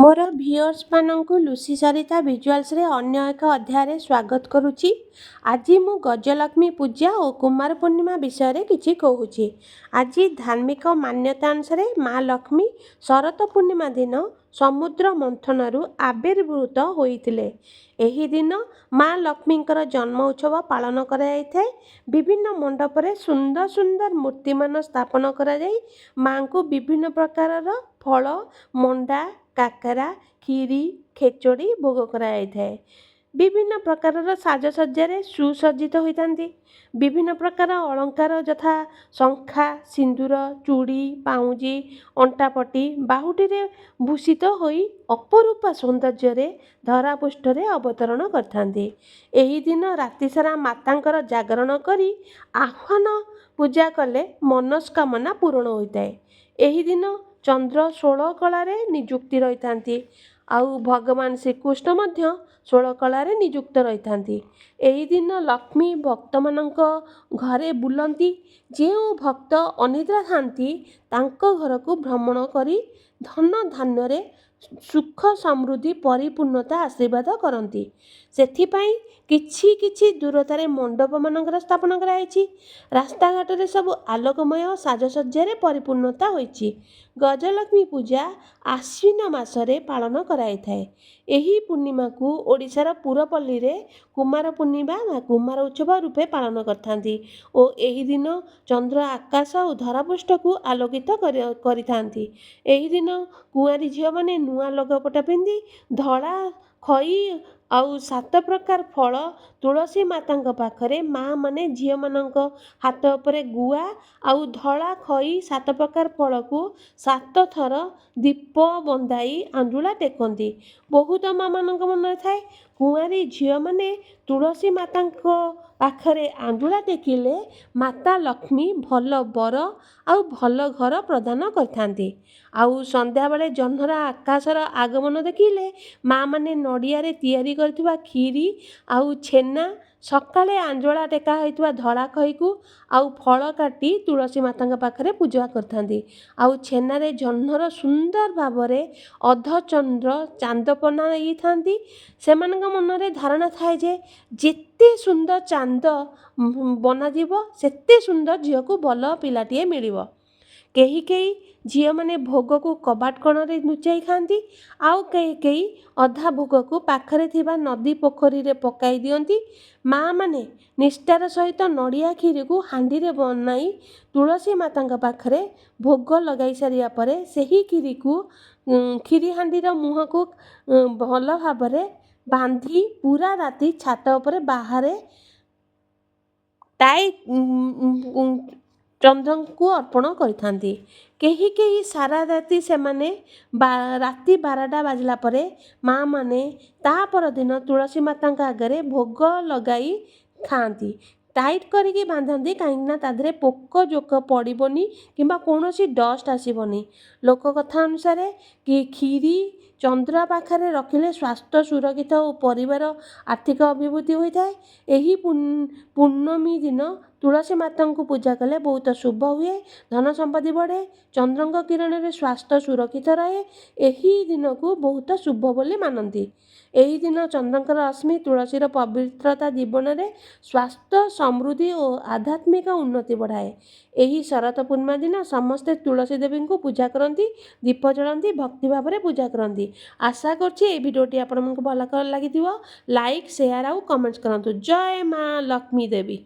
मोर viewers मानू Lucy सरिता विजुआल्स रे अन्य एक अध्याय स्वागत करुच्ची। आज मु गजलक्ष्मी पूजा और कुमार पूर्णिमा विषय किछि कहूची। आज धार्मिक मान्यता अनुसार माँ लक्ष्मी शरत पूर्णिमा दिन समुद्र मंथनरु आविर्भूत होइतिले। एही दिन माँ लक्ष्मींकर जन्म उत्सव पालन कराଯାଇଥାଏ। विभिन्न मंडप रे सुंदर सुंदर मूर्तिमान स्थापन करा जाई माँ को विभिन्न प्रकारर फल मंडा काकरा खीरी खेचोड़ी भोग कराଯାଇଥାଏ। विभिन्न प्रकारर साजसज्जा सुसज्जित होइतांती। विभिन्न प्रकार अलंकार यथा शंखा सिंदूर चूड़ी पाउंजी अंटापटी बाहुटी रे भूषित होई अपरूपा सौंदर्य धरापृष्ठ रे अवतरण करथांती। एही दिन राति सारा मातांकर जागरण करी आह्वान पूजा कले मनस्कामना पूर्ण होइताए। एही दिन चंद्र 16 कलारे नियुक्ति रही आउ भगवान श्रीकृष्ण मध्य 16 कलारे नियुक्त रही। एही दिन लक्ष्मी भक्त मानक घरे बुलंती। जो भक्त अनिद्रा थांती तांको घर को भ्रमण करी धन धान्य रे सुख समृद्धि परिपूर्णता आशीर्वाद करती। सेथिपाई किछि किछि दूरतार मंडप मानकर स्थापन कराई। रास्ता घाट रे सब आलोकमय साजसज्जा परिपूर्णता होइछि। गजलक्ष्मी पूजा आश्विन मासरे पालन कराई थाए। एही पूर्णिमा को ओडिशार पुरपल्ली रे कुमार पूर्णिमा वा कुमार उत्सव रूपे पालन करथांती ओ एही दिन चंद्र आकाश और धरापृष्ठ को आलोकित करिथांती। एही दिन कुआरी झियो माने नुआ लगपटा पिंधि धड़ा खई आउ 7 प्रकार फल तुलसी माता पाखरे माँ माने झियो मानक हाथ उपरे गुआ आउ धड़ा खई 7 प्रकार फल को 7 थर दीप बंधाई आंजुला टेकती। बहुत माँ मानक मन थाए कुआरी झियो माने तुलसी माता पाखरे आंजुला टेकिले माता लक्ष्मी भल बर आउ भल घर प्रदान करथांती। आउ संध्या बेले जह्नर आकाशर आगमन देखिले माँ माने नड़िया रे तैयारी करथिबा खीरी आउ छेना सकाळे आंजोला टेका होइतबा धड़ा खई को आउ फल काटी तुलसी माता पाखरे पूजा करथांती। आउ छेना रे जह्नर सुंदर भावरे अधचंद्र चांदपना थांती। सेमानक मनरे धारणा थाए जे जेते सुंदर चांद बना जीवो सेते सुंदर झियो को भल पिलाटिए मिलिबो। केही केही झियो माने भोग को कबाट कणरे लुचाई खाती आउ केही केही अधा भोग को पाखरे थिबा नदी पोखरी रे पकाई दियंती। माँ माने निष्ठार सहित नड़िया खीरी को हांडी रे बनाई तुलसी माता पाखरे भोग लगाई सारिया परे सेही खीरी को खीरी हांडीर मुह को भल भावरे बांधी पूरा राति छात उपरे बाहरे टाई चंद्र को अर्पण करथांती। केही केही सारा राति से माने राति 12टा बाजला परे माँ माने ता पर दिन तुलसी माता आगे भोग लगाई खाती टाइट करके बांधती कहीं तादरे पोक जोक पड़ोनी किंबा कौनसी डस्ट आसबनी। लोक कथा अनुसार कि खीरी चंद्र पाखरे रखिले स्वास्थ्य सुरक्षित और परिवार आर्थिक अभिवृद्धि होता है। यही पूर्णमी दिन तुलसी माता को पूजा कले बहुत शुभ हुए धन संपत्ति बढ़े चंद्र किरण में स्वास्थ्य सुरक्षित रहे। यही दिन को बहुत शुभ बोली मानती। यही दिन चंद्रकर रश्मि तुलसीर पवित्रता जीवन में स्वास्थ्य समृद्धि और आध्यात्मिक उन्नति बढ़ाए। यही शरत पूर्णिमा दिन समस्ते तुलसी देवी को पूजा करती दीप जलाती भक्ति भाव में पूजा करती। आशा करछि भिडियोटी आपको भल लगी लाइक शेयर आउ कमेंट्स करंतु। जय माँ लक्ष्मी देवी।